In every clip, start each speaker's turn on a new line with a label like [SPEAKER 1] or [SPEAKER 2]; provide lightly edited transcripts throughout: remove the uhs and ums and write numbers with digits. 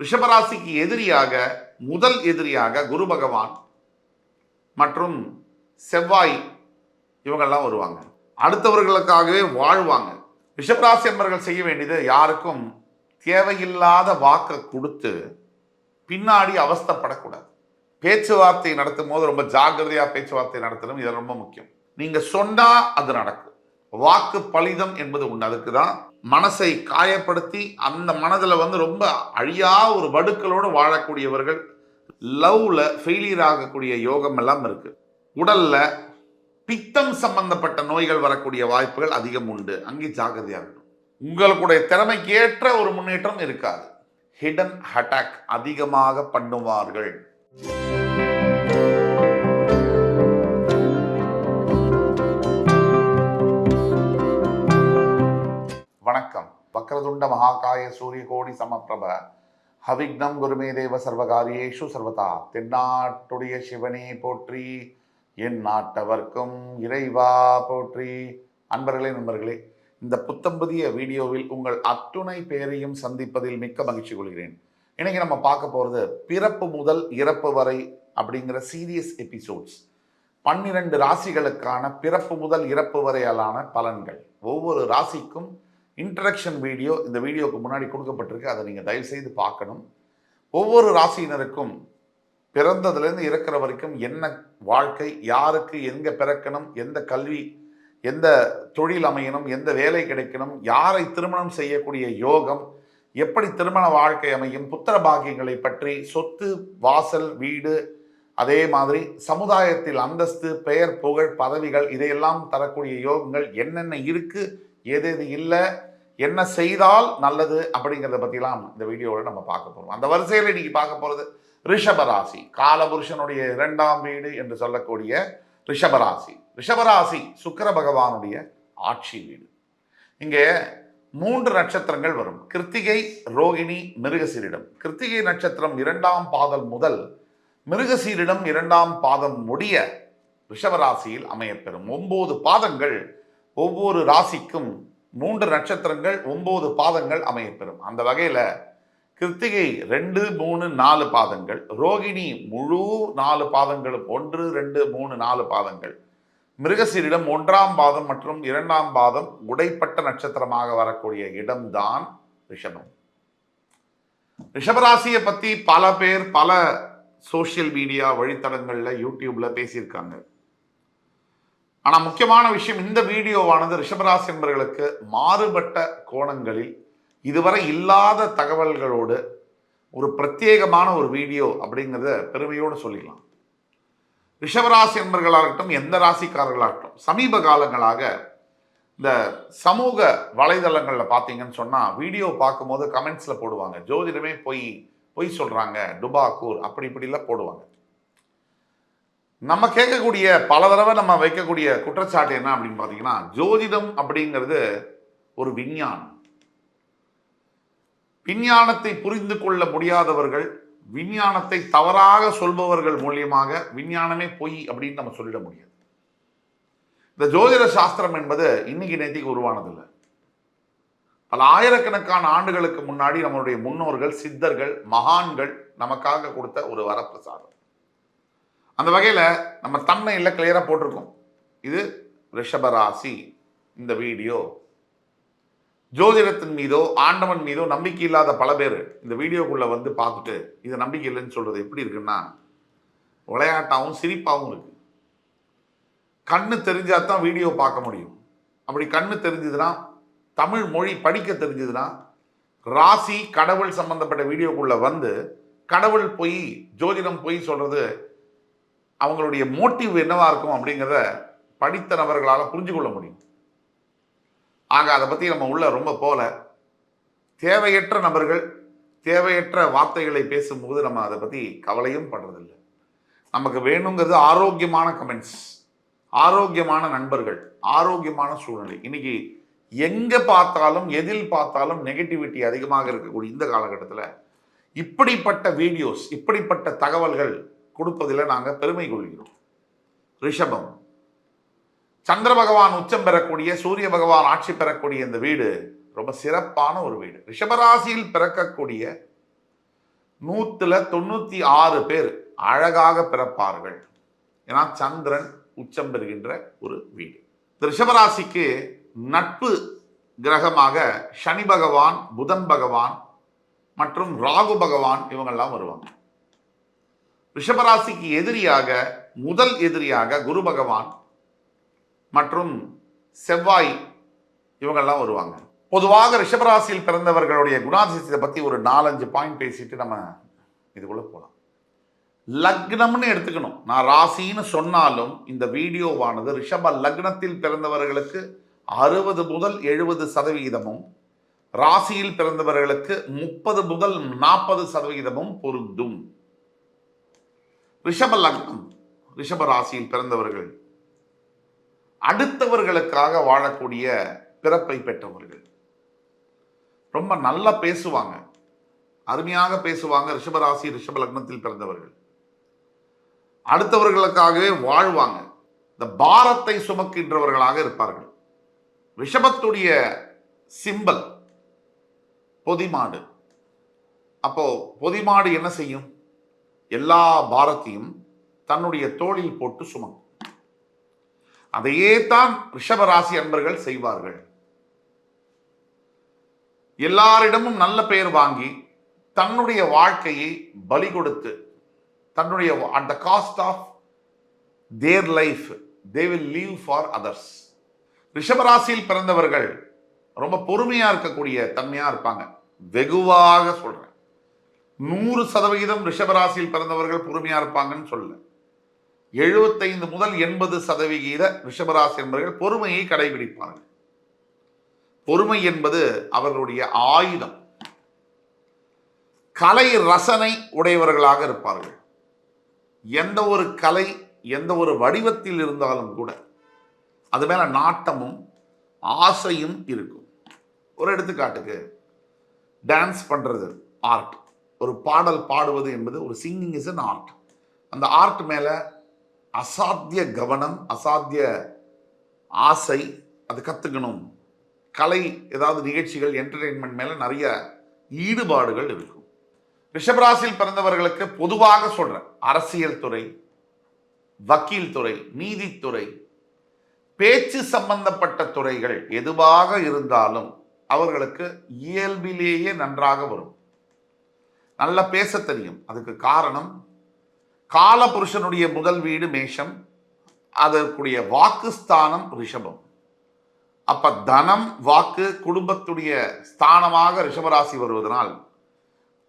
[SPEAKER 1] ரிஷபராசிக்கு எதிரியாக முதல் எதிரியாக குரு பகவான் மற்றும் செவ்வாய் இவங்கெல்லாம் வருவாங்க. அடுத்தவர்களுக்காகவே வாழ்வாங்க. ரிஷபராசி என்பவர்கள் செய்ய வேண்டியது, யாருக்கும் தேவையில்லாத வாக்கை கொடுத்து பின்னாடி அவஸ்தைப்படக்கூடாது. பேச்சுவார்த்தை நடத்தும் போது ரொம்ப ஜாக்கிரதையா பேச்சுவார்த்தை நடத்தணும். இது ரொம்ப முக்கியம். நீங்க சொன்னா அது நடக்கும். வாக்கு பலிதம் என்பது உண்டு. அதுக்கு தான் மனசை காயப்படுத்தி அந்த மனதில் ரொம்ப அழியா ஒரு வடுக்களோடு வாழக்கூடியவர்கள் லவ்ல ஃபெயிலியர் ஆகக்கூடிய யோகம் எல்லாம் இருக்கு. உடல்ல பித்தம் சம்பந்தப்பட்ட நோய்கள் வரக்கூடிய வாய்ப்புகள் அதிகம் உண்டு. அங்கே ஜாக்கிரதையா இருக்கணும். உங்களுடைய திறமைக்கு ஏற்ற ஒரு முன்னேற்றம் இருக்காது. ஹிடன் அட்டாக் அதிகமாக பண்ணுவார்கள். வணக்கம். வக்ரதுண்ட மகாகாய சூரிய கோடி சமப்பிரப ஹவிக்னம் குருமே தேவ சர்வகாரியேஷு சர்வதா. தென்னாட்டுடைய சிவனே போற்றி, என் நாட்டவர்க்கும் இறைவா போற்றி. நண்பர்களே, இந்த புத்தம்புதிய வீடியோவில் உங்கள் அத்துணை பேரையும் சந்திப்பதில் மிக்க மகிழ்ச்சி கொள்கிறேன். இன்னைக்கு நம்ம பார்க்க போகிறது பிறப்பு முதல் இறப்பு வரை அப்படிங்கிற சீரியஸ் எபிசோட்ஸ். 12 ராசிகளுக்கான பிறப்பு முதல் இறப்பு வரையிலான பலன்கள். ஒவ்வொரு ராசிக்கும் இன்ட்ரடக்ஷன் வீடியோ இந்த வீடியோவுக்கு முன்னாடி கொடுக்கப்பட்டிருக்கு. அதை நீங்கள் தயவு செய்து பார்க்கணும். ஒவ்வொரு ராசியினருக்கும் பிறந்ததுலேருந்து இறக்குற வரைக்கும் என்ன வாழ்க்கை, யாருக்கு எங்கே பிறக்கணும், எந்த கல்வி, எந்த தொழில் அமையணும், எந்த வேலை கிடைக்கணும், யாரை திருமணம் செய்யக்கூடிய யோகம், எப்படி திருமண வாழ்க்கை அமையும், புத்திர பாக்கியங்களை பற்றி, சொத்து, வாசல், வீடு, அதே மாதிரி சமுதாயத்தில் அந்தஸ்து, பெயர், புகழ், பதவிகள், இதையெல்லாம் தரக்கூடிய யோகங்கள் என்னென்ன இருக்கு, எது இல்லை, என்ன செய்தால் நல்லது அப்படிங்கிறத பற்றிலாம் இந்த வீடியோவில் நம்ம பார்க்க போகிறோம். அந்த வரிசையில் இன்னைக்கு பார்க்க போகிறது ரிஷபராசி, காலபுருஷனுடைய 2ஆம் வீடு என்று சொல்லக்கூடிய ரிஷபராசி. ரிஷபராசி சுக்கிர பகவானுடைய ஆட்சி வீடு. இங்கே 3 நட்சத்திரங்கள் வரும். கிருத்திகை, ரோகிணி, மிருகசீரிடம். கிருத்திகை நட்சத்திரம் 2ஆம் பாதம் முதல் மிருகசீரிடம் 2ஆம் பாதம் முடிய ரிஷபராசியில் அமையப்பெறும். 9 பாதங்கள் ஒவ்வொரு ராசிக்கும் 3 நட்சத்திரங்கள் 9 பாதங்கள் அமையப்பெறும். அந்த வகையில் கிருத்திகை 2, 3, 4 பாதங்கள், ரோகிணி முழு 4 பாதங்களும் 1, 2, 3, 4 பாதங்கள், மிருகசீரிடம் 1ஆம் பாதம் மற்றும் 2ஆம் பாதம் உடைப்பட்ட நட்சத்திரமாக வரக்கூடிய இடம்தான் ரிஷபம். ரிஷபராசியை பற்றி பல பேர் பல சோசியல் மீடியா வழித்தடங்களில் யூடியூப்ல பேசியிருக்காங்க. ஆனால் முக்கியமான விஷயம், இந்த வீடியோவானது ரிஷபராசி என்பவர்களுக்கு மாறுபட்ட கோணங்களில் இதுவரை இல்லாத தகவல்களோடு ஒரு பிரத்யேகமான ஒரு வீடியோ அப்படிங்கிறத பெருமையோடு சொல்லிக்கலாம். ரிஷபராசி என்பவர்களாகட்டும், எந்த ராசிக்காரர்களாகட்டும், சமீப காலங்களாக இந்த சமூக வலைதளங்களில் பார்த்தீங்கன்னு சொன்னால் வீடியோ பார்க்கும்போது கமெண்ட்ஸில் போடுவாங்க, ஜோதிடமே பொய் சொல்கிறாங்க, டுபாக்கூர் அப்படி இப்படிலாம் போடுவாங்க. நம்ம கேட்கக்கூடிய பல தடவை நம்ம வைக்கக்கூடிய குற்றச்சாட்டு என்ன அப்படின்னு பார்த்தீங்கன்னா, ஜோதிடம் அப்படிங்கிறது ஒரு விஞ்ஞானம். விஞ்ஞானத்தை புரிந்து கொள்ள முடியாதவர்கள், விஞ்ஞானத்தை தவறாக சொல்பவர்கள் மூலியமாக விஞ்ஞானமே பொய் அப்படின்னு நம்ம சொல்லிட முடியாது. இந்த ஜோதிட சாஸ்திரம் என்பது இன்னைக்கு நேற்றுக்கு உருவானதில்லை. பல ஆயிரக்கணக்கான ஆண்டுகளுக்கு முன்னாடி நம்மளுடைய முன்னோர்கள், சித்தர்கள், மகான்கள் நமக்காக கொடுத்த ஒரு வரப்பிரசாதம். அந்த வகையில் நம்ம தன்மையில் கிளியராக போட்டிருக்கோம். இது ரிஷபராசி. இந்த வீடியோ ஜோதிடத்தின் மீதோ ஆண்டவன் மீதோ நம்பிக்கை இல்லாத பல பேர் இந்த வீடியோக்குள்ளே வந்து பார்த்துட்டு இது நம்பிக்கை இல்லைன்னு சொல்கிறது எப்படி இருக்குன்னா, விளையாட்டாகவும் சிரிப்பாகவும் இருக்கு. கண்ணு தெரிஞ்சால் தான் வீடியோ பார்க்க முடியும். அப்படி கண்ணு தெரிஞ்சதுன்னா, தமிழ் மொழி படிக்க தெரிஞ்சதுன்னா, ராசி கடவுள் சம்பந்தப்பட்ட வீடியோக்குள்ளே வந்து கடவுள் பொய், ஜோதிடம் பொய் சொல்கிறது அவங்களுடைய மோட்டிவ் என்னவா இருக்கும் அப்படிங்கிறத படித்த நபர்களால் புரிஞ்சு கொள்ள முடியும். ஆக அதை பற்றி நம்ம உள்ள ரொம்ப போல, தேவையற்ற நபர்கள் தேவையற்ற வார்த்தைகளை பேசும்போது நம்ம அதை பற்றி கவலையும் படுறதில்லை. நமக்கு வேணுங்கிறது ஆரோக்கியமான கமெண்ட்ஸ், ஆரோக்கியமான நண்பர்கள், ஆரோக்கியமான சூழ்நிலை. இன்னைக்கு எங்கே பார்த்தாலும் எதில் பார்த்தாலும் நெகட்டிவிட்டி அதிகமாக இருக்கக்கூடிய இந்த காலகட்டத்தில் இப்படிப்பட்ட வீடியோஸ், இப்படிப்பட்ட தகவல்கள் கொடுப்பதில் நாங்கள் பெருமை கொள்கிறோம். ரிஷபம், சந்திர பகவான் உச்சம் பெறக்கூடிய, சூரிய பகவான் ஆட்சி பெறக்கூடிய இந்த வீடு ரொம்ப சிறப்பான ஒரு வீடு. ரிஷபராசியில் பிறக்கக்கூடிய 196 பேர் அழகாக பிறப்பார்கள். ஏன்னா சந்திரன் உச்சம் பெறுகின்ற ஒரு வீடு. இந்த ரிஷபராசிக்கு நட்பு கிரகமாக சனி பகவான், புதன் பகவான் மற்றும் ராகு பகவான் இவங்கெல்லாம் வருவாங்க. ரிஷபராசிக்கு எதிரியாக முதல் எதிரியாக குரு பகவான் மற்றும் செவ்வாய் இவங்கெல்லாம் வருவாங்க. பொதுவாக ரிஷபராசியில் பிறந்தவர்களுடைய குணாதிசயத்தை பற்றி ஒரு 4-5 பாயிண்ட் பேசிட்டு நம்ம இதுக்குள்ள போகலாம். லக்னம்னு எடுத்துக்கணும். நான் ராசின்னு சொன்னாலும் இந்த வீடியோவானது ரிஷப லக்னத்தில் பிறந்தவர்களுக்கு 60 முதல் 70% ராசியில் பிறந்தவர்களுக்கு 30 முதல் 40% பொருந்தும். ரிஷப லக்னம், ரிஷப ராசியில் பிறந்தவர்கள் அடுத்தவர்களுக்காக வாழக்கூடிய பிறப்பை பெற்றவர்கள். ரொம்ப நல்லா பேசுவாங்க, அருமையாக பேசுவாங்க. ரிஷபராசி ரிஷப லக்னத்தில் பிறந்தவர்கள் அடுத்தவர்களுக்காகவே வாழ்வாங்க. இந்த பாரத்தை சுமக்கின்றவர்களாக இருப்பார்கள். ரிஷபத்துடைய சிம்பல் பொதிமாடு. அப்போ பொதிமாடு என்ன செய்யும்? எல்லா பாரத்தையும் தன்னுடைய தோளில் போட்டு சுமக்கும். அதையே தான் ரிஷபராசி அன்பர்கள் செய்வார்கள். எல்லாரிடமும் நல்ல பெயர் வாங்கி தன்னுடைய வாழ்க்கையை பலி கொடுத்து தன்னுடைய at the cost of their life they will live for others. ரிஷபராசியில் பிறந்தவர்கள் ரொம்ப பொறுமையா இருக்கக்கூடிய தன்மையா இருப்பாங்க. வெகுவாக சொல்றேன், 100% ரிஷபராசியில் பிறந்தவர்கள் பொறுமையா இருப்பாங்கன்னு சொல்ல, 75 முதல் 80% ரிஷபராசி என்பவர்கள் பொறுமையை கடைபிடிப்பார்கள். பொறுமை என்பது அவர்களுடைய ஆயுதம். கலை ரசனை உடையவர்களாக இருப்பார்கள். எந்த ஒரு கலை எந்த ஒரு வடிவத்தில் இருந்தாலும் கூட அது மேல நாட்டமும் ஆசையும் இருக்கும். ஒரு எடுத்துக்காட்டுக்கு, டான்ஸ் பண்றது ஆர்ட், ஒரு பாடல் பாடுவது என்பது ஒரு சிங்கிங் இஸ் அன் ஆர்ட். அந்த ஆர்ட் மேல அசாத்திய கவனம், அசாத்திய ஆசை, அது கத்துக்கணும். கலை ஏதாவது நிகழ்ச்சிகள் என்டர்டெயின்மெண்ட் மேல நிறைய ஈடுபாடுகள் இருக்கும். ரிஷபராசியில் பிறந்தவர்களுக்கு பொதுவாக சொல்றேன், அரசியல் துறை, வக்கீல் துறை, நீதித்துறை, பேச்சு சம்பந்தப்பட்ட துறைகள் எதுவாக இருந்தாலும் அவர்களுக்கு இயல்பிலேயே நன்றாக வரும். நல்லா பேச தெரியும். அதுக்கு காரணம், காலபுருஷனுடைய முதல் வீடு மேஷம், அதற்குரிய வாக்குஸ்தானம் ரிஷபம். அப்ப தனம், வாக்கு, குடும்பத்துடைய ஸ்தானமாக ரிஷபராசி வருவதனால்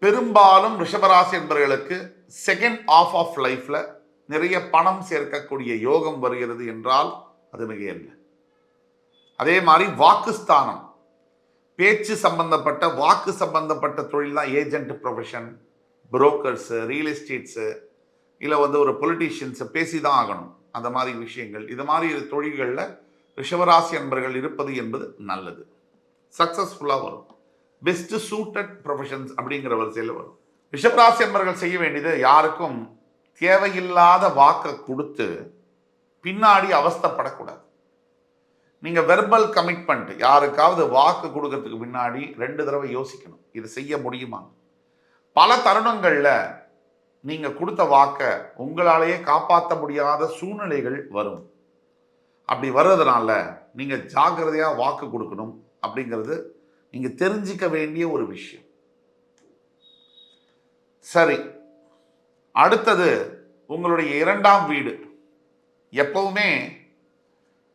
[SPEAKER 1] பெரும்பாலும் ரிஷபராசி என்பவர்களுக்கு செகண்ட் ஆஃப் ஆஃப் லைஃப்ல நிறைய பணம் சேர்க்கக்கூடிய யோகம் வருகிறது என்றால் அது மிகையல்ல. அதே மாதிரி வாக்குஸ்தானம், பேச்சு சம்பந்தப்பட்ட வாக்கு சம்பந்தப்பட்ட தொழில் தான் agent profession, brokers, real estates, இல்லை ஒரு பொலிட்டீஷியன்ஸ் பேசி தான் ஆகணும். அந்த மாதிரி விஷயங்கள், இது மாதிரி தொழில்களில் ரிஷபராசி அன்பர்கள் இருப்பது என்பது நல்லது. சக்சஸ்ஃபுல்லாக வரும். பெஸ்ட் சூட்டட் ப்ரொஃபஷன்ஸ் அப்படிங்கிற வரிசையில் வரும். ரிஷபராசி அன்பர்கள் செய்ய வேண்டியது, யாருக்கும் தேவையில்லாத வாக்கை கொடுத்து பின்னாடி அவஸ்தைப்படக்கூடாது. நீங்க வெர்பல் கமிட்மெண்ட், யாருக்காவது வாக்கு கொடுக்கறதுக்கு முன்னாடி 2 தடவை யோசிக்கணும், இது செய்ய முடியுமா. பல தருணங்கள்ல நீங்க கொடுத்த வாக்கை உங்களாலேயே காப்பாற்ற முடியாத சூழ்நிலைகள் வரும். அப்படி வர்றதுனால நீங்க ஜாக்கிரதையா வாக்கு கொடுக்கணும். அப்படிங்கிறது நீங்க தெரிஞ்சிக்க வேண்டிய ஒரு விஷயம். சரி, அடுத்தது உங்களுடைய 2ஆம் வீடு. எப்பவுமே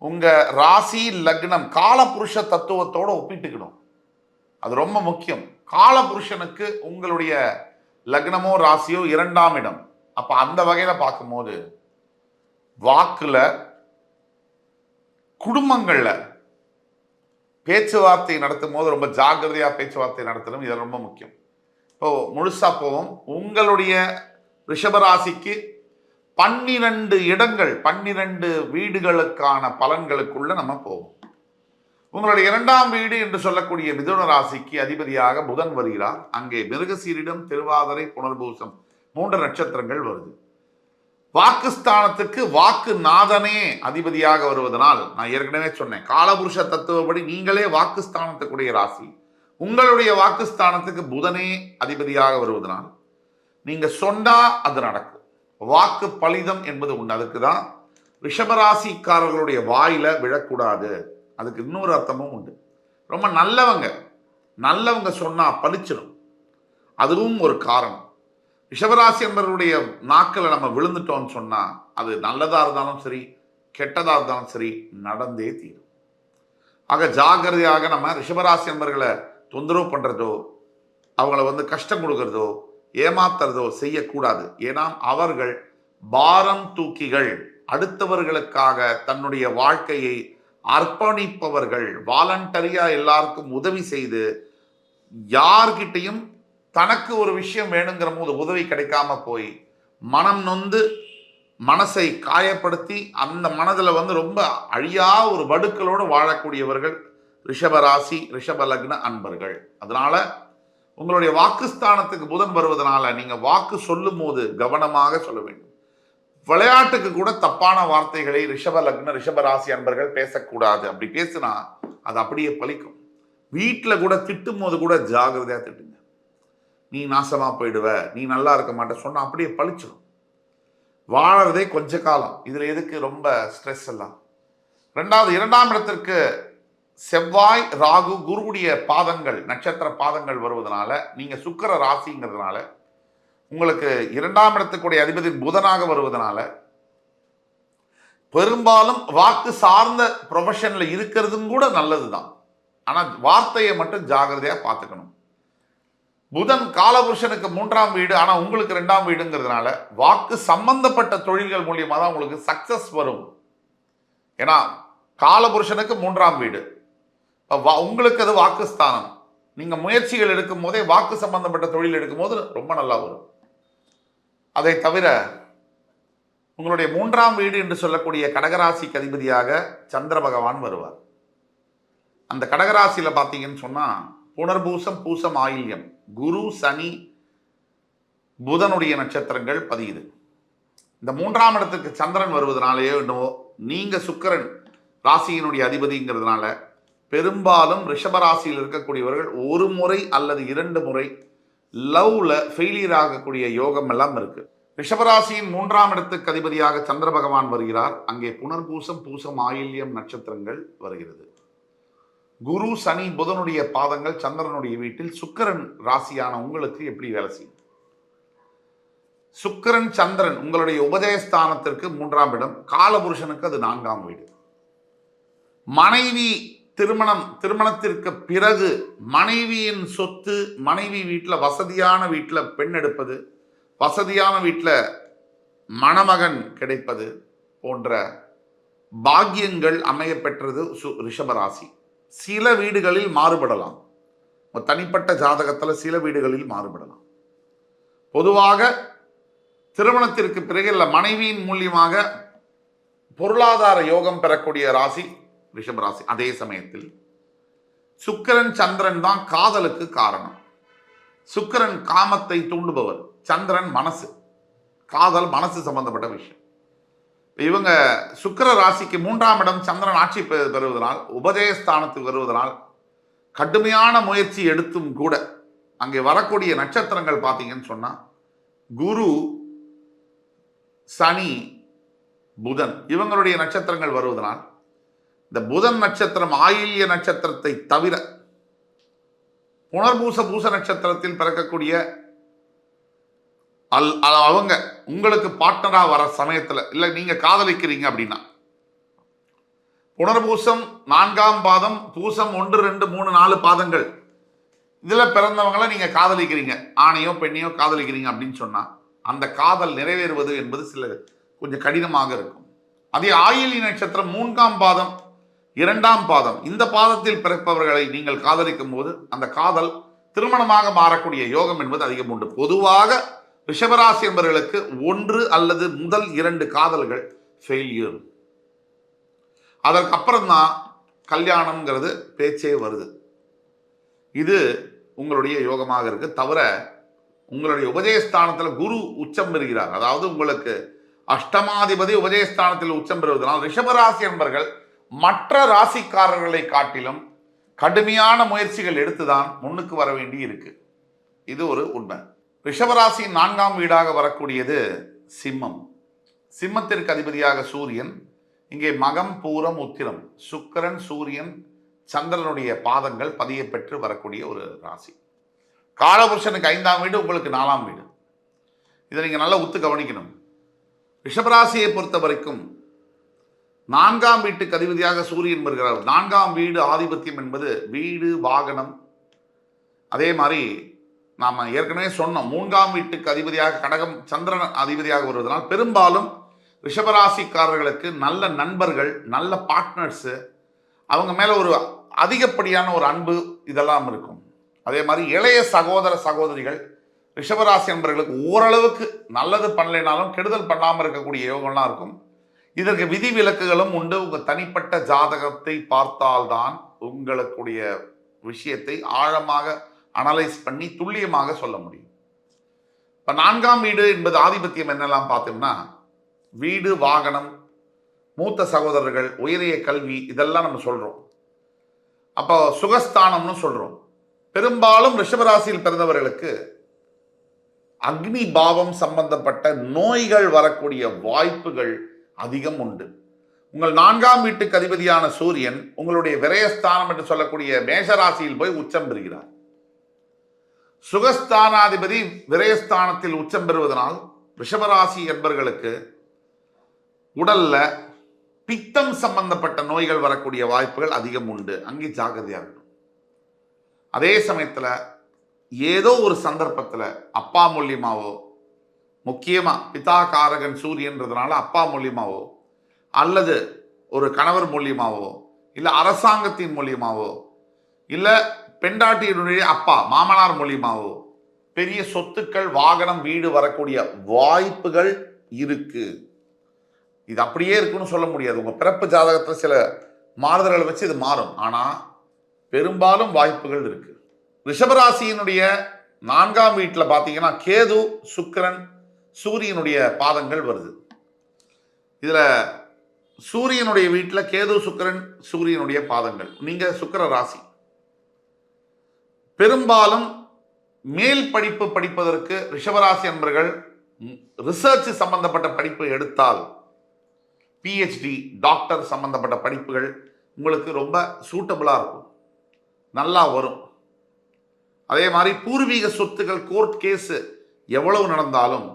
[SPEAKER 1] உங்க ராசி லக்னம் காலபுருஷ தத்துவத்தோட ஒப்பிட்டுக்கணும். அது ரொம்ப முக்கியம். காலபுருஷனுக்கு உங்களுடைய லக்னமோ ராசியோ 2ஆம் இடம். அப்ப அந்த வகையில பார்க்கும்போது வாக்குல, குடும்பங்கள்ல பேச்சுவார்த்தை நடத்தும் போது ரொம்ப ஜாக்கிரதையா பேச்சுவார்த்தை நடத்தணும். இது ரொம்ப முக்கியம். இப்போ முழுசா போவோம். உங்களுடைய ரிஷபராசிக்கு 12 இடங்கள், 12 வீடுகளுக்கான பலன்களுக்குள்ள நம்ம போவோம். உங்களுடைய 2ஆம் வீடு என்று சொல்லக்கூடிய மிதுன ராசிக்கு அதிபதியாக புதன் வருகிறார். அங்கே மிருகசீரிடம், திருவாதிரை, புனர்பூசம் 3 நட்சத்திரங்கள் வருது. வாக்குஸ்தானத்துக்கு வாக்கு நாதனே அதிபதியாக வருவதனால், நான் ஏற்கனவே சொன்னேன், காலபுருஷ தத்துவப்படி நீங்களே வாக்குஸ்தானத்துக்குடைய ராசி. உங்களுடைய வாக்குஸ்தானத்துக்கு புதனே அதிபதியாக வருவதனால் நீங்க சொன்னா அது நடக்கும். வாக்கு பலிதம் என்பது உண்டு. அதுக்கு தான் ரிஷபராசிக்காரர்களுடைய வாயில விழக்கூடாது. அதுக்கு இன்னொரு அர்த்தமும் உண்டு. ரொம்ப நல்லவங்க சொன்னா பலிச்சிடும். அதுவும் ஒரு காரணம். ரிஷபராசி என்பவர்களுடைய நாக்கில் நம்ம விழுந்துட்டோம்னு சொன்னா அது நல்லதா இருந்தாலும் சரி, கெட்டதா இருந்தாலும் சரி நடந்தே தீரும். ஆக ஜாகிரதையாக நம்ம ரிஷபராசி என்பவர்களை தொந்தரவு பண்றதோ, அவங்கள கஷ்டம் கொடுக்கறதோ, ஏமாத்துறதோ செய்யக்கூடாது. ஏன்னா அவர்கள் பாரம் தூக்கிகள், அடுத்தவர்களுக்காக தன்னுடைய வாழ்க்கையை அர்ப்பணிப்பவர்கள், வாலண்டரியா எல்லாருக்கும் உதவி செய்து, யார்கிட்டையும் தனக்கு ஒரு விஷயம் வேணுங்கிற போது உதவி கிடைக்காம போய் மனம் நொந்து மனசை காயப்படுத்தி அந்த மனதில் ரொம்ப அழியா ஒரு வடுக்களோடு வாழக்கூடியவர்கள் ரிஷபராசி ரிஷப லக்ன அன்பர்கள். அதனால உங்களுடைய வாக்குஸ்தானத்துக்கு புதன் வருவதனால நீங்க வாக்கு சொல்லும் போது கவனமாக சொல்ல வேண்டும். விளையாட்டுக்கு கூட தப்பான வார்த்தைகளை ரிஷப லக்ன ரிஷபராசி அன்பர்கள் பேசக்கூடாது. அப்படி பேசினா அது அப்படியே பலிக்கும். வீட்டில் கூட திட்டும் போது கூட ஜாகிரதையா திட்டுங்க. நீ நாசமா போயிடுவ, நீ நல்லா இருக்க மாட்ட சொன்னா அப்படியே பழிச்சிடும். வாழறதே கொஞ்ச காலம். இதுல எதுக்கு ரொம்ப ஸ்ட்ரெஸ் எல்லாம்? இரண்டாம் இடத்திற்கு செவ்வாய் ராகு குருவுடைய பாதங்கள் நட்சத்திர பாதங்கள் வருவதனால, நீங்க சுக்கிர ராசிங்கிறதுனால, உங்களுக்கு இரண்டாம் இடத்துக்குடைய அதிபதி புதனாக வருவதனால பெரும்பாலும் வாக்கு சார்ந்த ப்ரொஃபஷன்ல இருக்கிறதும் கூட நல்லதுதான். ஆனா வார்த்தையை மட்டும் ஜாகிரதையா பார்த்துக்கணும். புதன் காலபுருஷனுக்கு 3ஆம் வீடு, ஆனா உங்களுக்கு 2ஆம் வீடுங்கிறதுனால வாக்கு சம்பந்தப்பட்ட தொழில்கள் மூலியமா தான் உங்களுக்கு சக்சஸ் வரும். ஏன்னா காலபுருஷனுக்கு 3ஆம் வீடு, உங்களுக்கு அது வாக்குஸ்தானம். நீங்க முயற்சிகள் எடுக்கும் போதே வாக்கு சம்பந்தப்பட்ட தொழில் எடுக்கும் போது ரொம்ப நல்லா வரும். அதை தவிர உங்களுடைய 3ஆம் வீடு என்று சொல்லக்கூடிய கடகராசிக்கு அதிபதியாக சந்திர பகவான் வருவார். அந்த கடகராசியில பார்த்தீங்கன்னு சொன்னா புனர்பூசம் பூசம் ஆயில்யம் குரு சனி புதனுடைய நட்சத்திரங்கள் பதியுது. இந்த 3ஆம் இடத்துக்கு சந்திரன் வருவதனாலேயோ என்னவோ நீங்க சுக்கிரன் ராசியினுடைய அதிபதிங்கிறதுனால பெரும்பாலும் ரிஷபராசியில் இருக்கக்கூடியவர்கள் ஒரு முறை அல்லது 2 முறை லவ்ல ஃபெயிலியர் ஆகக்கூடிய யோகம் எல்லாம் இருக்கு. ரிஷபராசியின் 3ஆம் இடத்துக்கு அதிபதியாக சந்திர பகவான் வருகிறார். அங்கே புனர்பூசம் பூசம் ஆயில்யம் நட்சத்திரங்கள் வருகிறது. குரு சனி புதனுடைய பாதங்கள் சந்திரனுடைய வீட்டில் சுக்கிரன் ராசியான உங்களுக்கு எப்படி வேலை செய்யும்? சுக்கிரன் சந்திரன் உங்களுடைய உபதயஸ்தானத்திற்கு 3ஆம் இடம், காலபுருஷனுக்கு அது 4ஆம் வீடு. மனைவி திருமணத்திற்கு பிறகு மனைவியின் சொத்து, மனைவி வீட்டில் வசதியான வீட்டில் பெண் எடுப்பது, வசதியான வீட்டில் மணமகன் கிடைப்பது போன்ற பாக்கியங்கள் அமைய பெற்றது ரிஷபராசி. சில வீடுகளில் மாறுபடலாம், தனிப்பட்ட ஜாதகத்தில் சில வீடுகளில் மாறுபடலாம். பொதுவாக திருமணத்திற்கு பிறகு இல்ல மனைவியின் மூலியமாக பொருளாதார யோகம் பெறக்கூடிய ராசி ரிஷபராசி. அதே சமயத்தில் சுக்கிரன் சந்திரன் தான் காதலுக்கு காரணம். சுக்கிரன் காமத்தை தூண்டுபவர், சந்திரன் மனசு, காதல் மனசு சம்பந்தப்பட்ட விஷயம். இவங்க சுக்கிர ராசிக்கு 3ஆம் இடம் சந்திரன் ஆட்சி பெறுவதனால், உபதயஸ்தானத்துக்கு வருவதனால் கடுமையான முயற்சி எடுத்தும் கூட அங்கே வரக்கூடிய நட்சத்திரங்கள் பார்த்தீங்கன்னு சொன்னா குரு சனி புதன் இவங்களுடைய நட்சத்திரங்கள் வருவதனால் இந்த புதன் நட்சத்திரம் ஆயில்ய நட்சத்திரத்தை தவிர பூச நட்சத்திரத்தில் பிறக்கக்கூடிய அவங்க உங்களுக்கு பார்ட்னரா வர சமயத்தில் இல்லை நீங்க காதலிக்கிறீங்க அப்படின்னா புனர்பூசம் 4ஆம் பாதம், பூசம் 1, 2, 3, 4 பாதங்கள் இதுல பிறந்தவங்களை நீங்க காதலிக்கிறீங்க, ஆணையோ பெண்ணையோ காதலிக்கிறீங்க அப்படின்னு சொன்னா அந்த காதல் நிறைவேறுவது என்பது கொஞ்சம் கடினமாக இருக்கும். அதே ஆயில்ய நட்சத்திரம் 3ஆம் பாதம் 2ஆம் பாதம் இந்த பாதத்தில் பிறப்பவர்களை நீங்கள் காதலிக்கும் போது அந்த காதல் திருமணமாக மாறக்கூடிய யோகம் என்பது அதிகம் உண்டு. பொதுவாக ரிஷபராசி என்பவர்களுக்கு 1 அல்லது முதல் 2 காதல்கள் ஃபெயிலியர். அதற்கப்புறம் தான் கல்யாணம்ங்கிறது பேச்சே வருது. இது உங்களுடைய யோகமாக இருக்கு. தவிர உங்களுடைய உபஜயஸ்தானத்தில் குரு உச்சம் பெறுகிறார். அதாவது உங்களுக்கு அஷ்டமாதிபதி உபஜயஸ்தானத்தில் உச்சம் பெறுவதனால் ரிஷபராசி என்பவர்கள் மற்ற ராசிக்காரர்களை காட்டிலும் கடுமையான முயற்சிகள் எடுத்துதான் முன்னுக்கு வர வேண்டி இருக்கு. இது ஒரு உண்மை. ரிஷபராசியின் 4ஆம் வீடாக வரக்கூடியது சிம்மம். சிம்மத்திற்கு அதிபதியாக சூரியன். இங்கே மகம், பூரம், உத்திரம், சுக்கிரன், சூரியன், சந்திரனுடைய பாதங்கள் பதிய பெற்று வரக்கூடிய ஒரு ராசி. காலபுருஷனுக்கு 5ஆம் வீடு, உங்களுக்கு 4ஆம் வீடு. இதை நீங்கள் நல்லா உத்து கவனிக்கணும். ரிஷபராசியை பொறுத்த வரைக்கும் 4ஆம் வீட்டுக்கு அதிபதியாக சூரியன் வருகிறார். 4ஆம் வீடு ஆதிபத்தியம் என்பது வீடு, வாகனம். அதே மாதிரி நாம் ஏற்கனவே சொன்னோம், 3ஆம் வீட்டுக்கு அதிபதியாக கடகம், சந்திரன் அதிபதியாக வருவதனால் பெரும்பாலும் ரிஷபராசிக்காரர்களுக்கு நல்ல நண்பர்கள், நல்ல பார்ட்னர்ஸு, அவங்க மேலே ஒரு அதிகப்படியான ஒரு அன்பு இதெல்லாம் இருக்கும். அதே மாதிரி இளைய சகோதர சகோதரிகள் ரிஷபராசி நண்பர்களுக்கு ஓரளவுக்கு நல்லது பண்ணலைனாலும் கெடுதல் பண்ணாமல் இருக்கக்கூடிய யோகம்லாம் இருக்கும். இதற்கு விதிவிலக்குகளும் உண்டு. உங்கள் தனிப்பட்ட ஜாதகத்தை பார்த்தால்தான் உங்களுடைய விஷயத்தை ஆழமாக அனலைஸ் பண்ணி துல்லியமாக சொல்ல முடியும். இப்போ 4ஆம் வீடு என்பது ஆதிபத்தியம் என்னெல்லாம் பார்த்தோம்னா, வீடு, வாகனம், மூத்த சகோதரர்கள், உயரிய கல்வி, இதெல்லாம் நம்ம சொல்கிறோம். அப்போ சுகஸ்தானம்னு சொல்கிறோம். பெரும்பாலும் ரிஷபராசியில் பிறந்தவர்களுக்கு அக்னி பாவம் சம்பந்தப்பட்ட நோய்கள் வரக்கூடிய வாய்ப்புகள் அதிகம் உண்டு. உங்கள் 4ஆம் வீட்டுக்கு அதிபதியான சூரியன் உங்களுடைய விரயஸ்தானம் என்று சொல்லக்கூடிய மேஷராசியில் போய் உச்சம் பெறுகிறார். சுகஸ்தானாதிபதி விரயஸ்தானத்தில் உச்சம் பெறுவதனால் ரிஷபராசி என்பவர்களுக்கு உடல்ல பித்தம் சம்பந்தப்பட்ட நோய்கள் வரக்கூடிய வாய்ப்புகள் அதிகம் உண்டு. அங்கே ஜாக்கிரதையாக இருக்கும். அதே சமயத்தில் ஏதோ ஒரு சந்தர்ப்பத்தில் அப்பா மூலியமாவோ, முக்கியமாக பிதா காரகன் சூரியன்றதுனால அப்பா மூலியமாவோ, அல்லது ஒரு கணவர் மூலியமாவோ, இல்லை அரசாங்கத்தின் மூலியமாவோ, இல்லை பெண்டாட்டியினுடைய அப்பா மாமனார் மூலியமாவோ பெரிய சொத்துக்கள், வாகனம், வீடு வரக்கூடிய வாய்ப்புகள் இருக்கு. இது அப்படியே இருக்குன்னு சொல்ல முடியாது. உங்க பிறப்பு ஜாதகத்தில் சில மாறுதல்களை வச்சு இது மாறும். ஆனால் பெரும்பாலும் வாய்ப்புகள் இருக்கு. ரிஷபராசியினுடைய 4ஆம் வீட்டில் பார்த்தீங்கன்னா கேது, சுக்கிரன், சூரியனுடைய பாதங்கள் வருது. இதில் சூரியனுடைய வீட்டில் கேது, சுக்கிரன், சூரியனுடைய பாதங்கள். நீங்கள் சுக்கிர ராசி. பெரும்பாலும் மேல் படிப்பு படிப்பதற்கு ரிஷபராசி என்பவர்கள் ரிசர்ச் சம்பந்தப்பட்ட படிப்பு எடுத்தால், பிஹெச்டி, டாக்டர் சம்பந்தப்பட்ட படிப்புகள் உங்களுக்கு ரொம்ப சூட்டபிளாக இருக்கும், நல்லா வரும். அதே மாதிரி பூர்வீக சொத்துக்கள், கோர்ட் கேஸு எவ்வளவு நடந்தாலும்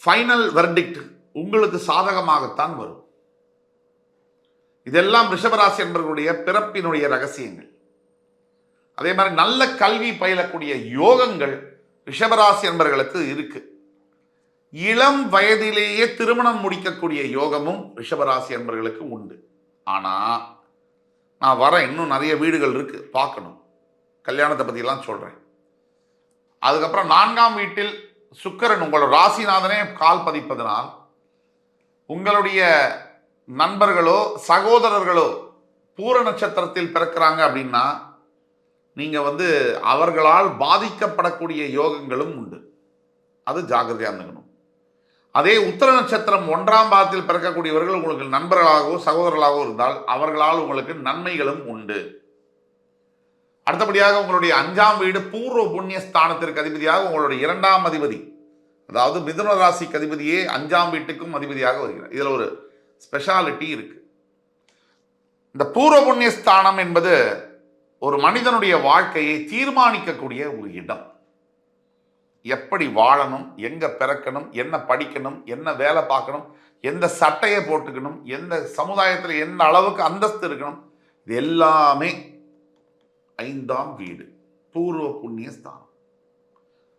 [SPEAKER 1] ஃபைனல் வெர்டிக்ட் உங்களுக்கு சாதகமாகத்தான் வரும். இதெல்லாம் ரிஷபராசி என்பவர்களுடைய பிறப்பினுடைய ரகசியங்கள். அதே மாதிரி நல்ல கல்வி பயிலக்கூடிய யோகங்கள் ரிஷபராசி என்பவர்களுக்கு இருக்கு. இளம் வயதிலேயே திருமணம் முடிக்கக்கூடிய யோகமும் ரிஷபராசி என்பவர்களுக்கு உண்டு. ஆனால் நான் வரேன், இன்னும் நிறைய வீடுகள் இருக்கு, பார்க்கணும். கல்யாணத்தை பற்றிலாம் சொல்கிறேன். அதுக்கப்புறம் 4ஆம் வீட்டில் சுக்கிரன் உங்களோட ராசிநாதனே கால் பதிப்பதனால் உங்களுடைய நண்பர்களோ சகோதரர்களோ பூர நட்சத்திரத்தில் பிறக்கிறாங்க அப்படின்னா நீங்கள் அவர்களால் பாதிக்கப்படக்கூடிய யோகங்களும் உண்டு. அது ஜாக்கிரதையாக இருந்துக்கணும். அதே உத்திர நட்சத்திரம் 1ஆம் பாதத்தில் பிறக்கக்கூடியவர்கள் உங்களுக்கு நண்பர்களாகவோ சகோதரர்களாகவோ இருந்தால் அவர்களால் உங்களுக்கு நன்மைகளும் உண்டு. அடுத்தபடியாக உங்களுடைய 5ஆம் வீடு பூர்வ புண்ணிய ஸ்தானத்திற்கு அதிபதியாக உங்களுடைய 2ஆம் அதிபதி, அதாவது மிதுன ராசிக்கு அதிபதியே 5ஆம் வீட்டுக்கும் அதிபதியாக வருகிறார். இதில் ஒரு ஸ்பெஷாலிட்டி இருக்கு. இந்த பூர்வ புண்ணிய ஸ்தானம் என்பது ஒரு மனிதனுடைய வாழ்க்கையை தீர்மானிக்கக்கூடிய ஒரு இடம். எப்படி வாழணும், எங்க பிறக்கணும், என்ன படிக்கணும், என்ன வேலை பார்க்கணும், எந்த சட்டையை போட்டுக்கணும், எந்த சமுதாயத்தில் எந்த அளவுக்கு அந்தஸ்து இருக்கணும், இது எல்லாமே 5ஆம் வீடு பூர்வ புண்ணிய ஸ்தானம்.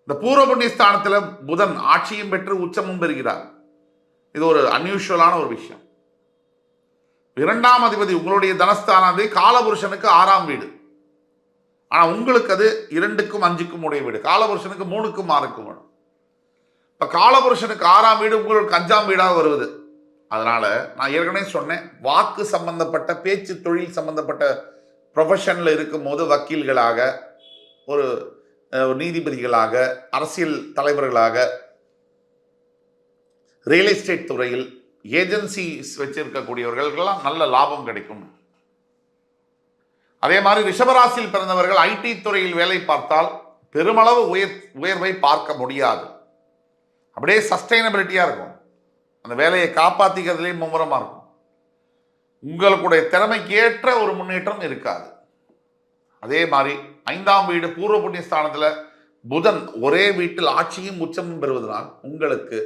[SPEAKER 1] இந்த பூர்வ புண்ணிய ஸ்தானத்தில் புதன் ஆட்சியும் பெற்று உச்சமும் பெறுகிறார். இது ஒரு அன்யூஷுவலான ஒரு விஷயம். 2ஆம் அதிபதி உங்களுடைய தனஸ்தானாதிபதி காலபுருஷனுக்கு 6ஆம் வீடு. ஆனால் உங்களுக்கு அது 2க்கும் 5க்கும் உடைய வீடு. காலபுருஷனுக்கு 3க்கும் 6க்கும் வேணும். இப்போ காலபுருஷனுக்கு 6ஆம் வீடு உங்களுக்கு 5ஆம் வீடாக வருவது. அதனால நான் ஏற்கனவே சொன்னேன், வாக்கு சம்பந்தப்பட்ட பேச்சு தொழில் சம்பந்தப்பட்ட ப்ரொஃபஷனில் இருக்கும்போது வக்கீல்களாக, ஒரு நீதிபதிகளாக, அரசியல் தலைவர்களாக, ரியல் எஸ்டேட் துறையில் ஏஜென்சிஸ் வச்சிருக்கக்கூடியவர்களுக்கெல்லாம் நல்ல லாபம் கிடைக்கும். அதே மாதிரி ரிஷபராசியில் பிறந்தவர்கள் ஐடி துறையில் வேலை பார்த்தால் பெருமளவு உயர்வை பார்க்க முடியாது. அப்படியே சஸ்டைனபிலிட்டியாக இருக்கும். அந்த வேலையை காப்பாற்றிக்கிறதுலேயும் மும்முரமாக இருக்கும். உங்களுடைய திறமைக்கு ஏற்ற ஒரு முன்னேற்றம் இருக்காது. அதே மாதிரி 5ஆம் வீடு பூர்வ புண்ணிய ஸ்தானத்தில் புதன் ஒரே வீட்டில் ஆட்சியும் உச்சமும் பெறுவதனால் உங்களுக்கு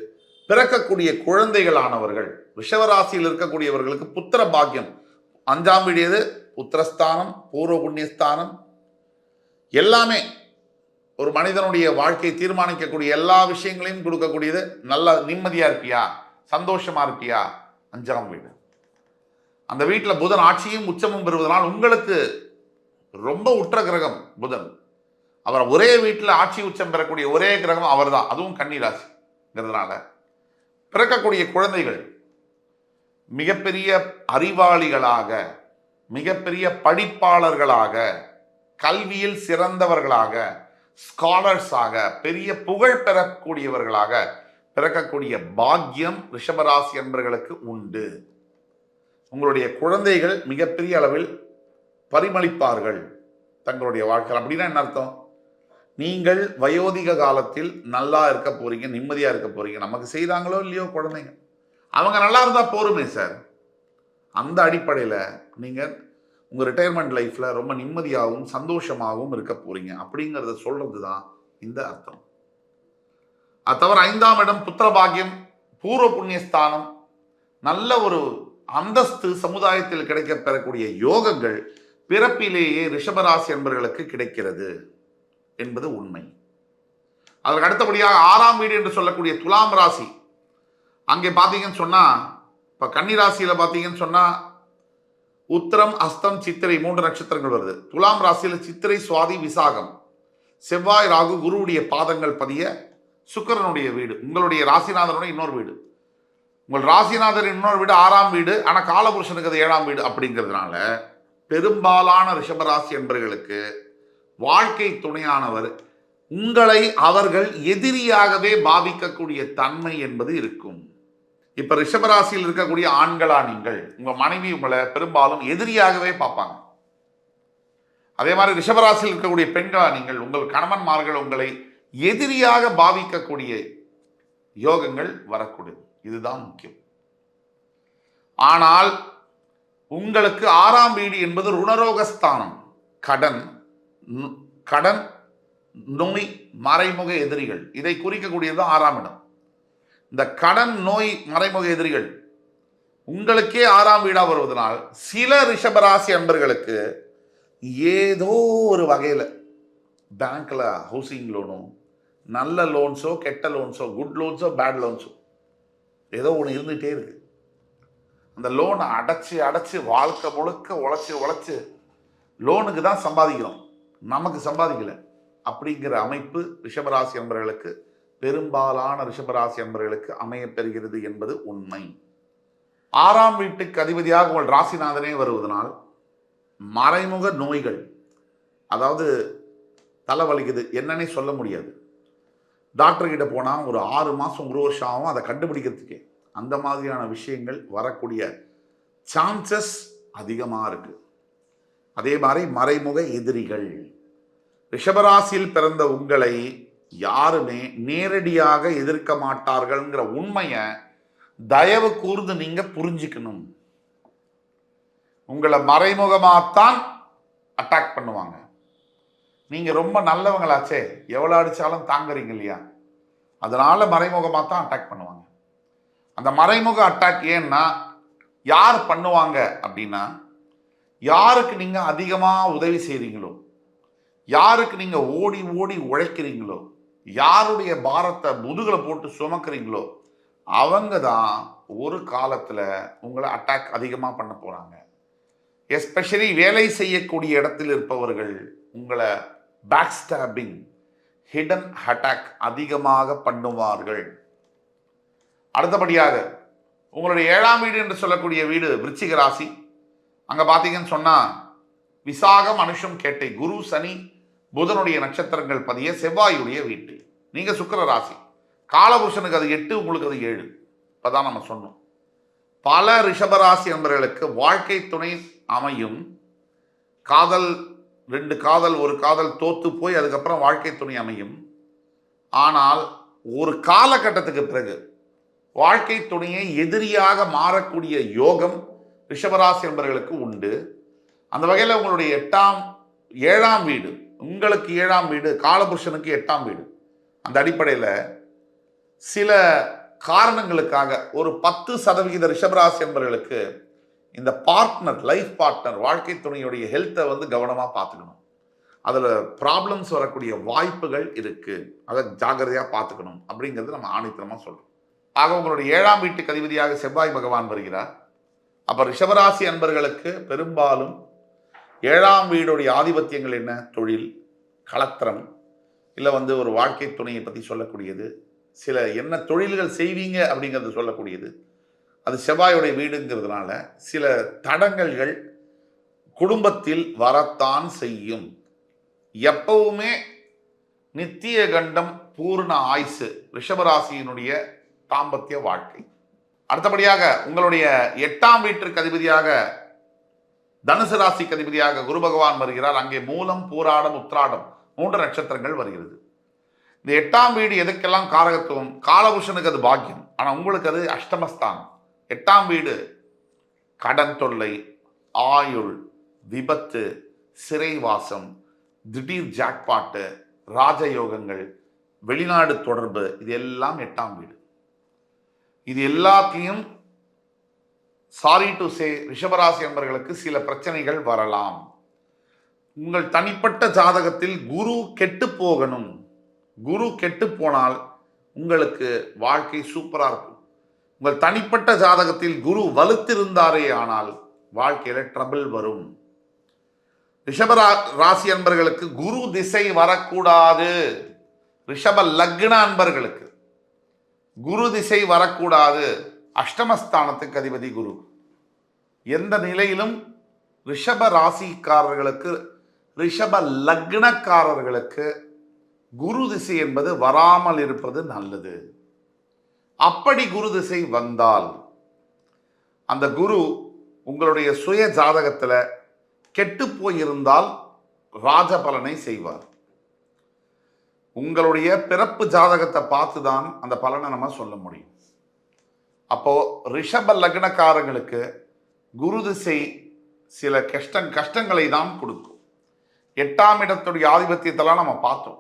[SPEAKER 1] பிறக்கக்கூடிய குழந்தைகளானவர்கள் ரிஷபராசியில் இருக்கக்கூடியவர்களுக்கு புத்திர பாக்கியம். 5ஆம் வீடு எது? புத்திரஸ்தானம், பூர்வ புண்ணியஸ்தானம். எல்லாமே ஒரு மனிதனுடைய வாழ்க்கையை தீர்மானிக்கக்கூடிய எல்லா விஷயங்களையும் கொடுக்கக்கூடியது. நல்ல நிம்மதியா இருப்பியா, சந்தோஷமா இருப்பியா? 5ஆம் வீடு. அந்த வீட்டில் புதன் ஆட்சியும் உச்சமும் பெறுவதனால் உங்களுக்கு ரொம்ப உற்ற கிரகம் புதன். அவர் ஒரே வீட்டில் ஆட்சி உச்சம் பெறக்கூடிய ஒரே கிரகம் அவர் தான். அதுவும் கன்னி ராசிங்கிறதுனால பிறக்கக்கூடிய குழந்தைகள் மிகப்பெரிய அறிவாளிகளாக, மிகப்பெரிய படிப்பாளர்களாக, கல்வியில் சிறந்தவர்களாக, ஸ்காலர்ஸாக, பெரிய புகழ் பெறக்கூடியவர்களாக பிறக்கக்கூடிய பாக்கியம் ரிஷபராசி என்பவர்களுக்கு உண்டு. உங்களுடைய குழந்தைகள் மிகப்பெரிய அளவில் பரிமளிப்பார்கள் தங்களுடைய வாழ்க்கை. அப்படின்னா என்ன அர்த்தம்? நீங்கள் வயோதிக காலத்தில் நல்லா இருக்க போறீங்க, நிம்மதியா இருக்க போறீங்க. நமக்கு செய்தாங்களோ இல்லையோ குழந்தைங்க, அவங்க நல்லா இருந்தா போருமே சார். அந்த அடிப்படையில் நீங்க உங்க ரிட்டையர்மெண்ட் லைஃப்ல ரொம்ப நிம்மதியாகவும் சந்தோஷமாகவும் இருக்க போறீங்க அப்படிங்கிறத சொல்றது தான் இந்த அர்த்தம். அது தவிர 5ஆம் இடம் புத்திர பாக்கியம், பூர்வ புண்ணியஸ்தானம், நல்ல ஒரு அந்தஸ்து சமுதாயத்தில் கிடைக்க பெறக்கூடிய யோகங்கள் பிறப்பிலேயே ரிஷபராசி என்பவர்களுக்கு கிடைக்கிறது என்பது உண்மை. அதற்கு அடுத்தபடியாக 6ஆம் வீடு என்று சொல்லக்கூடிய துலாம் ராசி. அங்கே பார்த்தீங்கன்னு சொன்னா, இப்ப கன்னி ராசியில பார்த்தீங்கன்னு சொன்னா உத்திரம், அஸ்தம், சித்திரை 3 நட்சத்திரங்கள் வருது. துலாம் ராசியில சித்திரை, சுவாதி, விசாகம். செவ்வாய், ராகு, குருவுடைய பாதங்கள் பதிய சுக்கிரனுடைய வீடு, உங்களுடைய ராசிநாதனுடைய இன்னொரு வீடு. உங்கள் ராசிநாதர் இன்னொரு வீடு 6ஆம் வீடு. ஆனால் காலபுருஷனுக்கு அது 7ஆம் வீடு அப்படிங்கிறதுனால பெரும்பாலான ரிஷபராசி என்பவர்களுக்கு வாழ்க்கை துணையானவர் உங்களை அவர்கள் எதிரியாகவே பாவிக்கக்கூடிய தன்மை என்பது இருக்கும். இப்ப ரிஷபராசியில் இருக்கக்கூடிய ஆண்களா நீங்கள், உங்க மனைவி உங்களை பெரும்பாலும் எதிரியாகவே பார்ப்பாங்க. அதே மாதிரி ரிஷபராசியில் இருக்கக்கூடிய பெண்களா நீங்கள், உங்கள் கணவன்மார்கள் உங்களை எதிரியாக பாவிக்கக்கூடிய யோகங்கள் வரக்கூடியது. இதுதான் முக்கியம். ஆனால் உங்களுக்கு 6ஆம் வீடு என்பது ருணரோகஸ்தானம். கடன், நோய், மறைமுக எதிரிகள், இதை குறிக்கக்கூடியது 6ஆம் இடம். இந்த கடன், நோய், மறைமுக எதிரிகள் உங்களுக்கே 6ஆம் வீடா வருவதனால் சில ரிஷபராசி அன்பர்களுக்கு ஏதோ ஒரு வகையில் பேங்க்ல ஹவுசிங் லோனோ, நல்ல லோன்ஸோ, கெட்ட லோன்ஸோ, குட் லோன்ஸோ, பேட் லோன்ஸோ, ஏதோ ஒன்று இருந்துகிட்டே இருக்கு. அந்த லோனை அடைச்சு வாழ்க்கை முழுக்க உழைச்சு லோனுக்கு தான் சம்பாதிக்கிறோம், நமக்கு சம்பாதிக்கல அப்படிங்கிற அமைப்பு ரிஷபராசி என்பவர்களுக்கு, பெரும்பாலான ரிஷபராசி என்பவர்களுக்கு அமையப்பெறுகிறது என்பது உண்மை. 6ஆம் வீட்டுக்கு அதிபதியாக உங்கள் ராசிநாதனே வருவதனால் மறைமுக நோய்கள், அதாவது தலைவலிக்குது என்னன்னே சொல்ல முடியாது, டாக்டர் கிட்ட போனால் ஒரு 6 மாதம் 1 வருஷம் ஆகும் அதை கண்டுபிடிக்கிறதுக்கே. அந்த மாதிரியான விஷயங்கள் வரக்கூடிய சான்சஸ் அதிகமாக இருக்கு. அதே மாதிரி மறைமுக எதிரிகள், ரிஷபராசியில் பிறந்த உங்களை யாருமே நேரடியாக எதிர்க்க மாட்டார்கள்ங்கிற உண்மையை தயவு கூர்ந்து நீங்க புரிஞ்சுக்கணும். உங்களை மறைமுகமாகத்தான் அட்டாக் பண்ணுவாங்க. நீங்க ரொம்ப நல்லவங்களாச்சே, எவ்வளவு அடிச்சாலும் தாங்குறீங்க இல்லையா, அதனால மறைமுகமாக தான் அட்டாக் பண்ணுவாங்க. அந்த மறைமுக அட்டாக் ஏன்னா யார் பண்ணுவாங்க அப்படின்னா, யாருக்கு நீங்க அதிகமா உதவி செய்றீங்களோ, யாருக்கு நீங்க ஓடி ஓடி உழைக்கிறீங்களோ, யாருடைய பாரத்தை முதுகுல போட்டு சுமக்கிறீங்களோ, அவங்க தான் ஒரு காலத்துல உங்களை அட்டாக் அதிகமா பண்ண போறாங்க. எஸ்பெஷலி வேலை செய்யக்கூடிய இடத்தில் இருப்பவர்கள் உங்களை பேக் ஸ்டாபிங், ஹிடன் அட்டாக் அதிகமாக பண்ணுவார்கள். அடுத்தபடியாக உங்களுடைய 7ஆம் வீடு என்று சொல்லக்கூடிய வீடு விருச்சிக ராசி. அங்க பாத்தீங்கன்னு சொன்னா விசாகம், அனுஷம், கேட்டை, குரு, சனி, புதனுடைய நட்சத்திரங்கள் பதிய செவ்வாயுடைய வீட்டு. நீங்க சுக்கிர ராசி, காலபுருஷனுக்கு அது 8, உங்களுக்கு அது 7. இப்பதான் நம்ம சொன்னோம். பல ரிஷபராசி என்பவர்களுக்கு வாழ்க்கை துணை அமையும், காதல் 2 காதல், ஒரு காதல் தோத்து போய் அதுக்கப்புறம் வாழ்க்கை துணை அமையும். ஆனால் ஒரு காலகட்டத்துக்கு பிறகு வாழ்க்கை துணையை எதிரியாக மாறக்கூடிய யோகம் ரிஷபராசி என்பவர்களுக்கு உண்டு. அந்த வகையில் உங்களுடைய 7ஆம் வீடு, உங்களுக்கு 7ஆம் வீடு, காலபுருஷனுக்கு 8ஆம் வீடு. அந்த அடிப்படையில் சில காரணங்களுக்காக ஒரு 10% ரிஷபராசி என்பவர்களுக்கு இந்த பார்ட்னர், லைஃப் பார்ட்னர், வாழ்க்கை துணையுடைய ஹெல்த்தை கவனமாக பார்த்துக்கணும். அதில் ப்ராப்ளம்ஸ் வரக்கூடிய வாய்ப்புகள் இருக்கு. அதை ஜாகிரதையாக பார்த்துக்கணும் அப்படிங்கிறது நம்ம ஆணித்தனமாக சொல்றோம். ஆக உங்களுடைய 7ஆம் வீட்டுக்கு அதிபதியாக செவ்வாய் பகவான் வருகிறார். அப்போ ரிஷபராசி அன்பர்களுக்கு பெரும்பாலும் 7ஆம் வீடுடைய ஆதிபத்தியங்கள் என்ன? தொழில், களத்திரம், இல்லை ஒரு வாழ்க்கை துணையை பற்றி சொல்லக்கூடியது, சில என்ன தொழில்கள் செய்வீங்க அப்படிங்கிறது சொல்லக்கூடியது. அது செவ்வாயுடைய வீடுங்கிறதுனால சில தடங்கல்கள் குடும்பத்தில் வரத்தான் செய்யும். எப்பவுமே நித்திய கண்டம், பூர்ண ஆயுசு ரிஷபராசியினுடைய தாம்பத்திய வாழ்க்கை. அடுத்தபடியாக உங்களுடைய 8ஆம் வீட்டிற்கு அதிபதியாக, தனுசு ராசிக்கு அதிபதியாக குரு பகவான் வருகிறார். அங்கே மூலம், பூராடம், உத்திராடம் 3 நட்சத்திரங்கள் வருகிறது. இந்த 8ஆம் வீடு எதுக்கெல்லாம் காரகத்துவம்? காலபுருஷனுக்கு அது பாக்கியம், ஆனால் உங்களுக்கு அது அஷ்டமஸ்தானம். 8ஆம் வீடு கடன் தொல்லை, ஆயுள், விபத்து, சிறைவாசம், திடீர் ஜாக்பாட்டு, ராஜயோகங்கள், வெளிநாடு தொடர்பு, இது எல்லாம் 8ஆம் வீடு. இது எல்லாத்தையும் சாரி டு சே ரிஷபராசி என்பவர்களுக்கு சில பிரச்சனைகள் வரலாம். உங்கள் தனிப்பட்ட ஜாதகத்தில் குரு கெட்டு போகணும். குரு கெட்டு போனால் உங்களுக்கு வாழ்க்கை சூப்பரா இருக்கும். உங்கள் தனிப்பட்ட ஜாதகத்தில் குரு வலுத்திருந்தாரே ஆனால் வாழ்க்கையில ட்ரபிள் வரும். ரிஷப ராசி அன்பர்களுக்கு குரு திசை வரக்கூடாது. ரிஷப லக்ன அன்பர்களுக்கு குரு திசை வரக்கூடாது. அஷ்டமஸ்தானத்துக்கு அதிபதி குரு. எந்த நிலையிலும் ரிஷப ராசிக்காரர்களுக்கு, ரிஷப லக்னக்காரர்களுக்கு குரு திசை என்பது வராமல் இருப்பது நல்லது. அப்படி குரு திசை வந்தால் அந்த குரு உங்களுடைய சுய ஜாதகத்தில் கெட்டு போயிருந்தால் ராஜபலனை செய்வார். உங்களுடைய பிறப்பு ஜாதகத்தை பார்த்து தான் அந்த பலனை நம்ம சொல்ல முடியும். அப்போ ரிஷப லக்னக்காரங்களுக்கு குரு திசை சில கஷ்டங்களை தான் கொடுக்கும். 8ஆம் இடத்துடைய ஆதிபத்தியத்தெல்லாம் நம்ம பார்த்தோம்.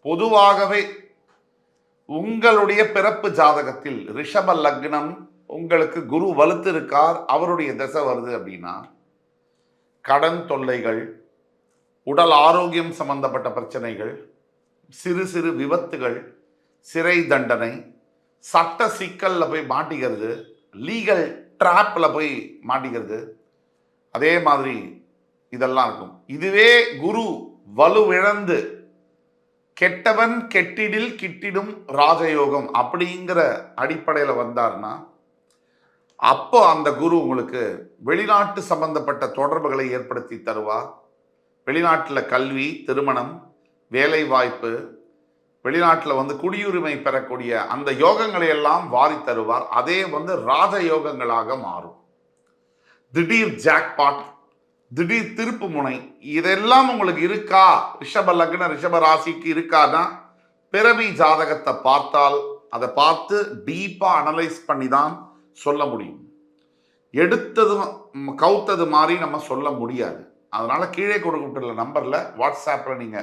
[SPEAKER 1] பொதுவாகவே உங்களுடைய பிறப்பு ஜாதகத்தில் ரிஷப லக்னம் உங்களுக்கு குரு வலுத்து இருக்கார், அவருடைய திசை வருது அப்படின்னா கடன் தொல்லைகள், உடல் ஆரோக்கியம் சம்பந்தப்பட்ட பிரச்சனைகள், சிறு சிறு விபத்துகள், சிறை தண்டனை, சட்ட சிக்கல்ல போய் மாட்டிக்கிறது, லீகல் ட்ராப்ல போய் மாட்டிக்கிறது, அதே மாதிரி இதெல்லாம் இருக்கும். இதுவே குரு வலுவிழந்து கெட்டவன் கெட்டிடில் கிட்டிடும் ராஜயோகம் அப்படிங்கிற அடிப்படையில் வந்தார்னா அப்போ அந்த குரு உங்களுக்கு வெளிநாட்டு சம்பந்தப்பட்ட தொடர்புகளை ஏற்படுத்தி தருவார். வெளிநாட்டில் கல்வி, திருமணம், வேலை வாய்ப்பு, வெளிநாட்டில் குடியுரிமை பெறக்கூடிய அந்த யோகங்களை எல்லாம் வாரி தருவார். அதே ராஜயோகங்களாக மாறும். திடீர் ஜாக்பாட், திடீர் திருப்பு முனை, இதெல்லாம் உங்களுக்கு இருக்கா? ரிஷப லக்ன ரிஷப ராசிக்கு இருக்காதான் பிறவி ஜாதகத்தை பார்த்தால் அதை பார்த்து டீப்பா அனலைஸ் பண்ணி தான் சொல்ல முடியும். எடுத்தது கவுத்தது மாதிரி நம்ம சொல்ல முடியாது. அதனால கீழே கொடுக்கப்பட்டுள்ள நம்பர்ல வாட்ஸ்அப்ல நீங்க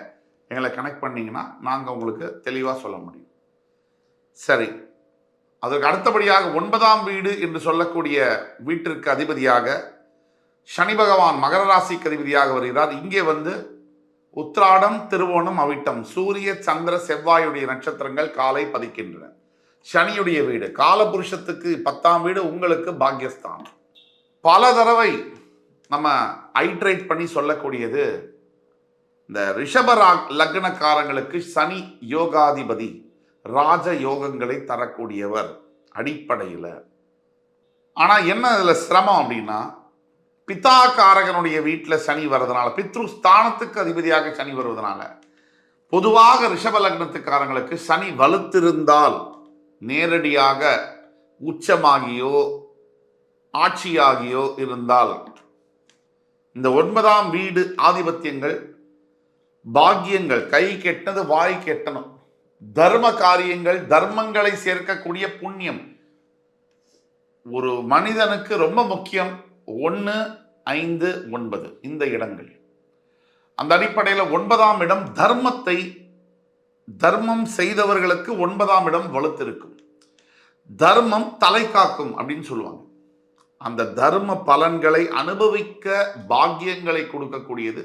[SPEAKER 1] எங்களை கனெக்ட் பண்ணீங்கன்னா நாங்கள் உங்களுக்கு தெளிவாக சொல்ல முடியும். சரி, அதற்கு அடுத்தபடியாக 9ஆம் வீடு என்று சொல்லக்கூடிய வீட்டிற்கு அதிபதியாக சனி பகவான் மகர ராசிக்கு அதிபதியாக வருகிறார். இங்கே உத்திராடம், திருவோணம், அவிட்டம், சூரிய சந்திர செவ்வாயுடைய நட்சத்திரங்கள் காலை பதிக்கின்றன. சனியுடைய வீடு காலபுருஷத்துக்கு 10ஆம் வீடு உங்களுக்கு பாக்யஸ்தானம். பல தடவை நம்ம ஐட்ரேட் பண்ணி சொல்லக்கூடியது, இந்த ரிஷப லக்னக்காரங்களுக்கு சனி யோகாதிபதி, ராஜ யோகங்களை தரக்கூடியவர் அடிப்படையில். ஆனால் என்ன இதில் சிரமம் அப்படின்னா, பிதா காரகனுடைய வீட்டில் சனி வருவதனால, பித்ரு ஸ்தானத்துக்கு அதிபதியாக சனி வருவதனால, பொதுவாக ரிஷப லக்னத்துக்காரங்களுக்கு சனி வலுத்திருந்தால் நேரடியாக உச்சமாகியோ ஆட்சியாகியோ இருந்தால் இந்த 9ஆம் வீடு ஆதிபத்தியங்கள், பாக்கியங்கள், கை கெட்டது வாய் கெட்டணும், தர்ம காரியங்கள், தர்மங்களை சேர்க்கக்கூடிய புண்ணியம் ஒரு மனிதனுக்கு ரொம்ப முக்கியம். 1, 5, 9 இந்த இடங்கள். அந்த அடிப்படையில் 9ஆம் இடம் தர்மம் செய்தவர்களுக்கு 9ஆம் இடம் வலுத்திருக்கும். தர்மம் தலை காக்கும் அப்படின்னு சொல்லுவாங்க. அந்த தர்ம பலன்களை அனுபவிக்க பாக்கியங்களை கொடுக்கக்கூடியது,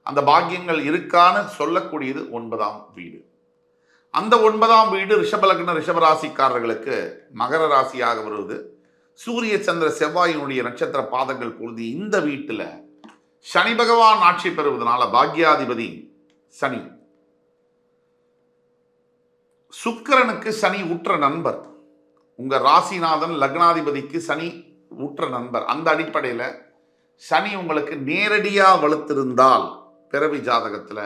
[SPEAKER 1] அந்த பாக்கியங்கள் இருக்கான்னு சொல்லக்கூடியது 9ஆம் வீடு. அந்த 9ஆம் வீடு ரிஷபலக்ன ரிஷபராசிக்காரர்களுக்கு மகர ராசியாக வருவது. சூரிய சந்திர செவ்வாயினுடைய நட்சத்திர பாதங்கள் பொருந்தி இந்த வீட்டில் சனி பகவான் ஆட்சி பெறுவதனால பாக்யாதிபதி சனி, சுக்கிரனுக்கு சனி உற்ற நண்பர், உங்க ராசிநாதன் லக்னாதிபதிக்கு சனி உற்ற நண்பர். அந்த அடிப்படையில் சனி உங்களுக்கு நேரடியாக வலுத்திருந்தால் பிறவி ஜாதகத்தில்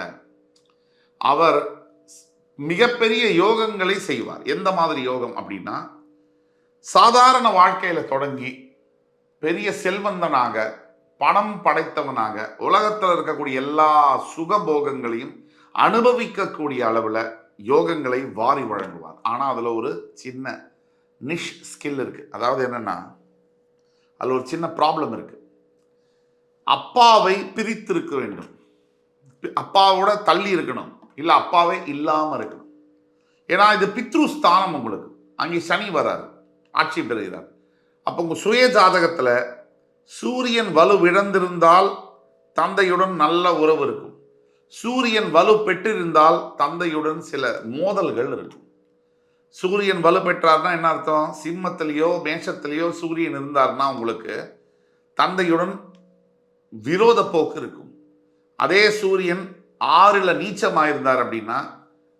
[SPEAKER 1] அவர் மிகப்பெரிய யோகங்களை செய்வார். எந்த மாதிரி யோகம் அப்படின்னா, சாதாரண வாழ்க்கையில தொடங்கி பெரிய செல்வந்தனாக, பணம் படைத்தவனாக, உலகத்தில் இருக்கக்கூடிய எல்லா சுகபோகங்களையும் அனுபவிக்கக்கூடிய அளவில் யோகங்களை வாரி வழங்குவார். ஆனால் அதில் ஒரு சின்ன நிஷ் ஸ்கில் இருக்கு. அதாவது என்னன்னா, அதில் ஒரு சின்ன ப்ராப்ளம் இருக்கு. அப்பாவை பிரித்திருக்க வேண்டும், அப்பாவோட தள்ளி இருக்கணும், இல்லை அப்பாவே இல்லாமல் இருக்கணும். ஏன்னா இது பித்ரு ஸ்தானம், உங்களுக்கு அங்கே சனி வராரு, ஆட்சி பெறுகிறார். அப்போ உங்கள் சுய ஜாதகத்தில் சூரியன் வலு இழந்திருந்தால் தந்தையுடன் நல்ல உறவு இருக்கும். சூரியன் வலு பெற்றிருந்தால் தந்தையுடன் சில மோதல்கள் இருக்கும். சூரியன் வலு பெற்றார்னா என்ன அர்த்தம்? சிம்மத்திலேயோ மேஷத்திலேயோ சூரியன் இருந்தார்னா உங்களுக்கு தந்தையுடன் விரோத போக்கு இருக்கும். அதே சூரியன் 6ல் நீச்சமாயிருந்தார் அப்படின்னா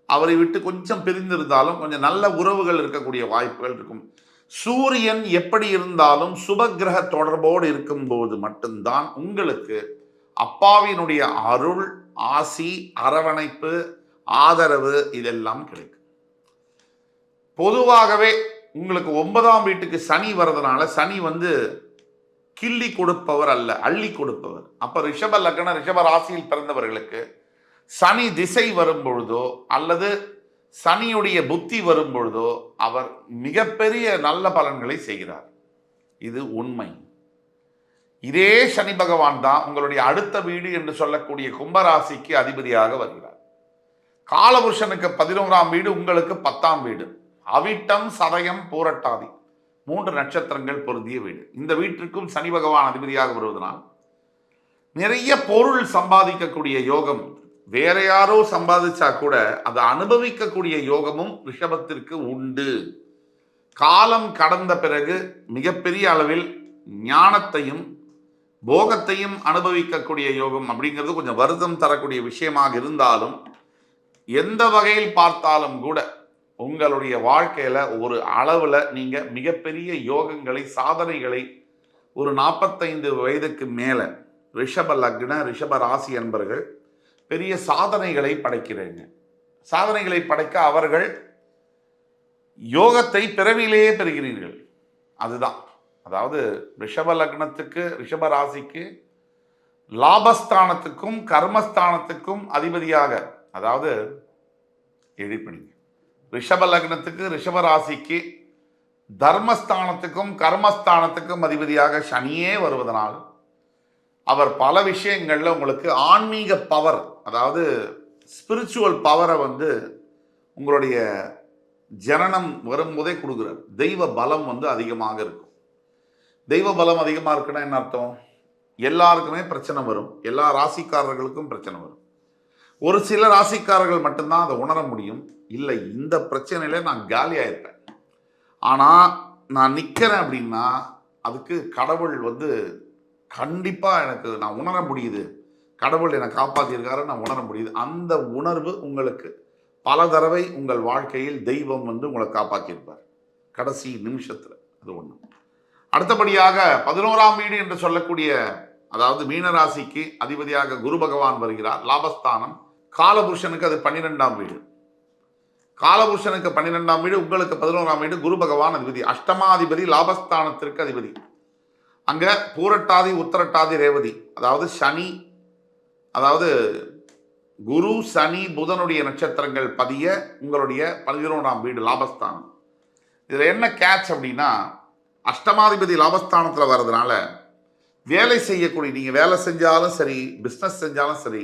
[SPEAKER 1] அவரை விட்டு கொஞ்சம் பிரிந்திருந்தாலும் கொஞ்சம் நல்ல உறவுகள் இருக்கக்கூடிய வாய்ப்புகள் இருக்கும். சூரியன் எப்படி இருந்தாலும் சுபகிரக தொடர்போடு இருக்கும்போது மட்டும்தான் உங்களுக்கு அப்பாவினுடைய அருள், ஆசி, அரவணைப்பு, ஆதரவு இதெல்லாம் கிடைக்கும். பொதுவாகவே உங்களுக்கு 9ஆம் வீட்டுக்கு சனி வர்றதுனால சனி கிள்ளி கொடுப்பவர் அல்ல, அள்ளி கொடுப்பவர். அப்ப ரிஷப லக்ன ரிஷப ராசியில் பிறந்தவர்களுக்கு சனி திசை வரும் பொழுதோ அல்லது சனியுடைய புத்தி வரும் பொழுதோ அவர் மிகப்பெரிய நல்ல பலன்களை செய்கிறார். இது உண்மை. இதே சனி பகவான் தான் உங்களுடைய அடுத்த வீடு என்று சொல்லக்கூடிய கும்பராசிக்கு அதிபதியாக வருகிறார். காலபுருஷனுக்கு 11ஆம் வீடு, உங்களுக்கு 10ஆம் வீடு. அவிட்டம், சதயம், பூரட்டாதி 3 நட்சத்திரங்கள் பொருந்திய வீடு. இந்த வீட்டிற்கும் சனி பகவான் அதிபதியாக வருவதனால் நிறைய பொருள் சம்பாதிக்கக்கூடிய யோகம், வேற யாரோ சம்பாதிச்சா கூட அதை அனுபவிக்கக்கூடிய யோகமும் ரிஷபத்திற்கு உண்டு. காலம் கடந்த பிறகு மிகப்பெரிய அளவில் ஞானத்தையும் போகத்தையும் அனுபவிக்கக்கூடிய யோகம் அப்படிங்கிறது கொஞ்சம் வருத்தம் தரக்கூடிய விஷயமாக இருந்தாலும், எந்த வகையில் பார்த்தாலும் கூட உங்களுடைய வாழ்க்கையில ஒரு அளவுல நீங்க மிகப்பெரிய யோகங்களை, சாதனைகளை ஒரு 45 வயதுக்கு மேல ரிஷப லக்ன ரிஷப ராசி என்பர்கள் பெரிய சாதனைகளை படைக்கிறீங்க. சாதனைகளை படைக்க அவர்கள் யோகத்தை பிறவிலேயே பெறுகிறீர்கள். அதுதான், அதாவது ரிஷப லக்னத்துக்கு ரிஷப ராசிக்கு லாபஸ்தானத்துக்கும் கர்மஸ்தானத்துக்கும் அதிபதியாக, அதாவது எழுப்பினீங்க, ரிஷப லக்னத்துக்கு ரிஷப ராசிக்கு தர்மஸ்தானத்துக்கும் கர்மஸ்தானத்துக்கும் அதிபதியாக சனியே வருவதனால் அவர் பல விஷயங்கள்ல உங்களுக்கு ஆன்மீக பவர், அதாவது ஸ்பிரிச்சுவல் பவரை உங்களுடைய ஜனனம் வரும்போதே கொடுக்குறார். தெய்வ பலம் அதிகமாக இருக்கும். தெய்வ பலம் அதிகமாக இருக்குன்னா என்ன அர்த்தம்? எல்லாருக்குமே பிரச்சனை வரும், எல்லா ராசிக்காரர்களுக்கும் பிரச்சனை வரும். ஒரு சில ராசிக்காரர்கள் மட்டும்தான் அதை உணர முடியும். இல்லை, இந்த பிரச்சனையில நான் காலியாக இருப்பேன், ஆனால் நான் நிற்கிறேன் அப்படின்னா அதுக்கு கடவுள் கண்டிப்பாக எனக்கு நான் உணர முடியுது, கடவுள் என்னை காப்பாற்றியிருக்காரு, நான் உணர முடியுது. அந்த உணர்வு உங்களுக்கு பல தடவை உங்கள் வாழ்க்கையில் தெய்வம் உங்களை காப்பாற்றியிருப்பார் கடைசி நிமிஷத்தில். அது ஒன்று. அடுத்தபடியாக 11ஆம் வீடு என்று சொல்லக்கூடிய, அதாவது மீனராசிக்கு அதிபதியாக குரு பகவான் வருகிறார். லாபஸ்தானம். காலபுருஷனுக்கு அது 12ஆம் வீடு. காலபுருஷனுக்கு 12ஆம் வீடு, உங்களுக்கு 11ஆம் வீடு. குரு பகவான் அதிபதி, அஷ்டமாதிபதி, லாபஸ்தானத்திற்கு அதிபதி. அங்க பூரட்டாதி உத்திரட்டாதி ரேவதி, அதாவது சனி, அதாவது குரு சனி புதனுடைய நட்சத்திரங்கள் பதிய உங்களுடைய 11ஆம் வீடு லாபஸ்தானம். இதுல என்ன கேட்ச் அப்படின்னா, அஷ்டமாதிபதி லாபஸ்தானத்துல வர்றதுனால வேலை செய்யக்கூடிய, நீங்க வேலை செஞ்சாலும் சரி, பிசினஸ் செஞ்சாலும் சரி,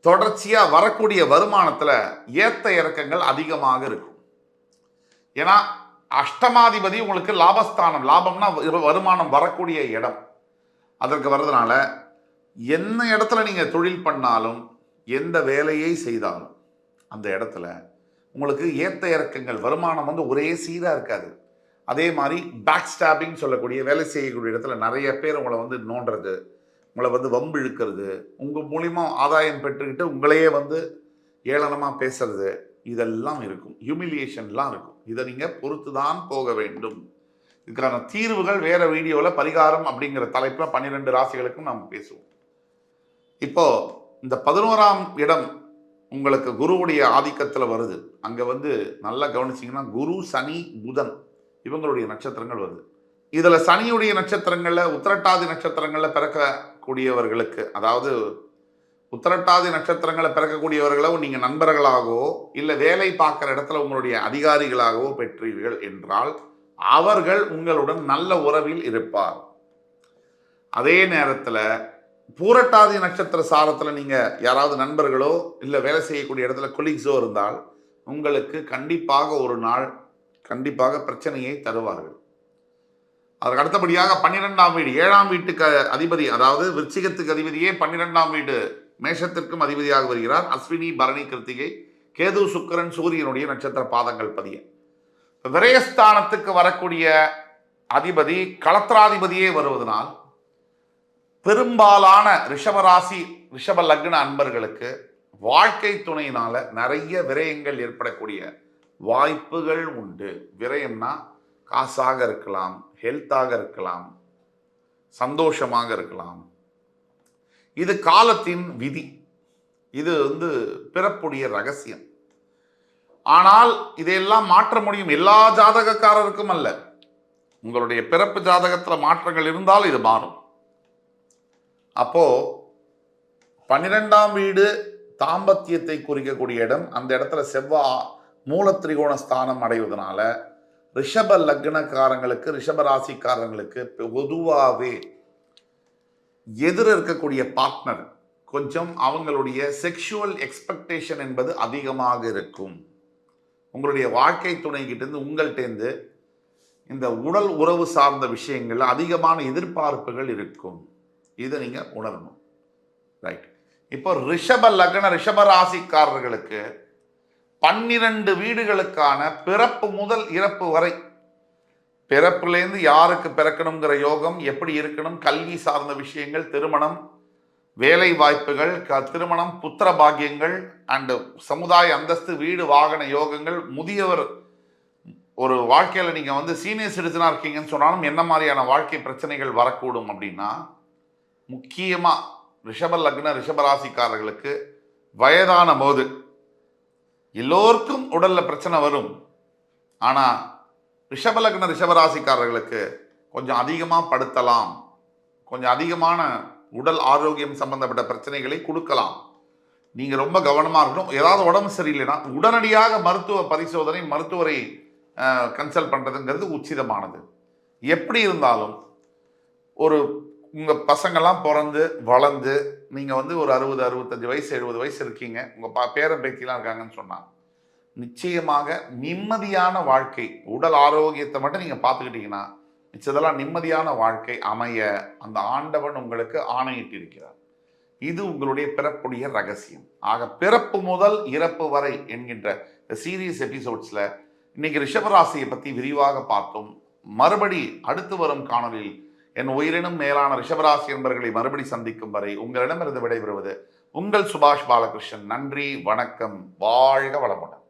[SPEAKER 1] தொடர்ச்சியா வரக்கூடிய வருமானத்துல ஏத்த இறக்கங்கள் அதிகமாக இருக்கும். ஏன்னா அஷ்டமாதிபதி உங்களுக்கு லாபஸ்தானம், லாபம்னா வருமானம் வரக்கூடிய இடம். அதற்கு வர்றதுனால என்ன இடத்துல நீங்க தொழில் பண்ணாலும், எந்த வேலையை செய்தாலும் அந்த இடத்துல உங்களுக்கு ஏத்த இறக்கங்கள், வருமானம் வந்து ஒரே சீரா இருக்காது. அதே மாதிரி பேக் ஸ்டாப்பிங் சொல்லக்கூடிய, வேலை செய்யக்கூடிய இடத்துல நிறைய பேர் உங்களை வந்து நோண்டுறது, உங்களை வந்து வம்பு இழுக்கிறது, உங்கள் மூலிமா ஆதாயம் பெற்றுக்கிட்டு உங்களையே வந்து ஏளனமாக பேசுறது, இதெல்லாம் இருக்கும். ஹியூமிலியேஷன்லாம் இருக்கும். இதை நீங்கள் பொறுத்து தான் போக வேண்டும். இதுக்கான தீர்வுகள் வேற வீடியோவில் பரிகாரம் அப்படிங்கிற தலைப்பில் 12 ராசிகளுக்கும் நாம் பேசுவோம். இப்போ இந்த 11ஆம் இடம் உங்களுக்கு குருவுடைய ஆதிக்கத்தில் வருது. அங்கே வந்து நல்லா கவனிச்சிங்கன்னா குரு சனி புதன் இவங்களுடைய நட்சத்திரங்கள் வருது. இதில் சனியுடைய நட்சத்திரங்களில் உத்திரட்டாதி நட்சத்திரங்களில் பிறக்கக்கூடியவர்களுக்கு, அதாவது உத்திரட்டாதி நட்சத்திரங்களை பிறக்கக்கூடியவர்களோ நீங்கள் நண்பர்களாகவோ இல்லை வேலை பார்க்குற இடத்துல உங்களுடைய அதிகாரிகளாகவோ பெற்றீர்கள் என்றால் அவர்கள் உங்களுடன் நல்ல உறவில் இருப்பார். அதே நேரத்தில் பூரட்டாதி நட்சத்திர சாரத்தில் நீங்கள் யாராவது நண்பர்களோ இல்லை வேலை செய்யக்கூடிய இடத்துல கொலீக்ஸோ இருந்தால் உங்களுக்கு கண்டிப்பாக ஒரு நாள் கண்டிப்பாக பிரச்சனையை தருவார்கள். அதற்கு அடுத்தபடியாக 12ஆம் வீடு, 7ஆம் வீட்டுக்கு அதிபதி, அதாவது விருச்சிகத்துக்கு அதிபதியே 12ஆம் வீடு மேஷத்திற்கும் அதிபதியாக வருகிறார். அஸ்வினி பரணி கிருத்திகை கேது சுக்கிரன் சூரியனுடைய நட்சத்திர பாதங்கள் பதிய விரயஸ்தானத்துக்கு வரக்கூடிய அதிபதி களத்திராதிபதியே வருவதனால் பெரும்பாலான ரிஷபராசி ரிஷப லக்ன அன்பர்களுக்கு வாழ்க்கை துணையினால நிறைய விரயங்கள் ஏற்படக்கூடிய வாய்ப்புகள் உண்டு. விரயம்னா காசாக இருக்கலாம், ஹெல்த்தாக இருக்கலாம், சந்தோஷமாக இருக்கலாம். இது காலத்தின் விதி. இது வந்து பிறப்புடைய ரகசியம். ஆனால் இதையெல்லாம் மாற்ற முடியும். எல்லா ஜாதகக்காரருக்கும் அல்ல. உங்களுடைய பிறப்பு ஜாதகத்தில் மாற்றங்கள் இருந்தால் இது மாறும். அப்போ 12ஆம் வீடு தாம்பத்தியத்தை குறிக்கக்கூடிய இடம். அந்த இடத்துல செவ்வாய் மூல திரிகோண ஸ்தானம் அடைவதனால ரிஷப லக்னக்காரங்களுக்கு, ரிஷப ராசிக்காரங்களுக்கு பொதுவாகவே எதிர இருக்கக்கூடிய பார்ட்னர் கொஞ்சம் அவங்களுடைய செக்ஷுவல் எக்ஸ்பெக்டேஷன் என்பது அதிகமாக இருக்கும். உங்களுடைய வாழ்க்கை துணை கிட்டேருந்து உங்கள்கிட்டேருந்து இந்த உடல் உறவு சார்ந்த விஷயங்கள் அதிகமான எதிர்பார்ப்புகள் இருக்கும். இதை நீங்கள் உணரணும். ரைட். இப்போ ரிஷப லக்ன ரிஷப ராசிக்காரர்களுக்கு 12 வீடுகளுக்கான பிறப்பு முதல் இறப்பு வரை, பிறப்புலேருந்து யாருக்கு பிறக்கணுங்கிற யோகம் எப்படி இருக்கணும், கல்வி சார்ந்த விஷயங்கள், திருமணம், வேலை வாய்ப்புகள், திருமணம், புத்திர பாக்கியங்கள் அண்டு சமுதாய அந்தஸ்து, வீடு வாகன யோகங்கள், முதியவர் ஒரு வாழ்க்கையில் நீங்கள் வந்து சீனியர் சிட்டிசனாக இருக்கீங்கன்னு சொன்னாலும் என்ன மாதிரியான வாழ்க்கை பிரச்சனைகள் வரக்கூடும் அப்படின்னா, முக்கியமாக ரிஷப லக்ன ரிஷபராசிக்காரர்களுக்கு வயதான போது எல்லோருக்கும் உடல்ல பிரச்சனை வரும். ஆனால் ரிஷப லக்ன ரிஷபராசிக்காரர்களுக்கு கொஞ்சம் அதிகமாக படுத்தலாம், கொஞ்சம் அதிகமான உடல் ஆரோக்கியம் சம்பந்தப்பட்ட பிரச்சனைகளை கொடுக்கலாம். நீங்கள் ரொம்ப கவனமாக இருக்கணும். ஏதாவது உடம்பு சரியில்லைன்னா உடனடியாக மருத்துவ பரிசோதனை, மருத்துவரை கன்சல்ட் பண்ணுறதுங்கிறது உச்சிதமானது. எப்படி இருந்தாலும் ஒரு உங்கள் பசங்கள்லாம் பிறந்து வளர்ந்து நீங்கள் வந்து ஒரு 60, 65 வயசு 70 வயசு இருக்கீங்க, உங்கள் பேரன் பேத்திலாம் இருக்காங்கன்னு சொன்னால் நிச்சயமாக நிம்மதியான வாழ்க்கை, உடல் ஆரோக்கியத்தை மட்டும் நீங்கள் பார்த்துக்கிட்டீங்கன்னா மிச்சதெல்லாம் நிம்மதியான வாழ்க்கை அமைய அந்த ஆண்டவன் உங்களுக்கு ஆணையிட்டிருக்கிறார். இது உங்களுடைய பிறப்புடைய ரகசியம். ஆக பிறப்பு முதல் இறப்பு வரை என்கின்ற சீரியஸ் எபிசோட்ஸில் இன்னைக்கு ரிஷபராசியை பற்றி விரிவாக பார்த்தோம். மறுபடி அடுத்து வரும் காணொலியில் என் உயிரினும் மேலான ரிஷபராசி என்பர்களை மறுபடி சந்திக்கும் வரை உங்களிடமிருந்து விடைபெறுவது உங்கள் சுபாஷ் பாலகிருஷ்ணன். நன்றி, வணக்கம், வாழ்க வளமுடன்.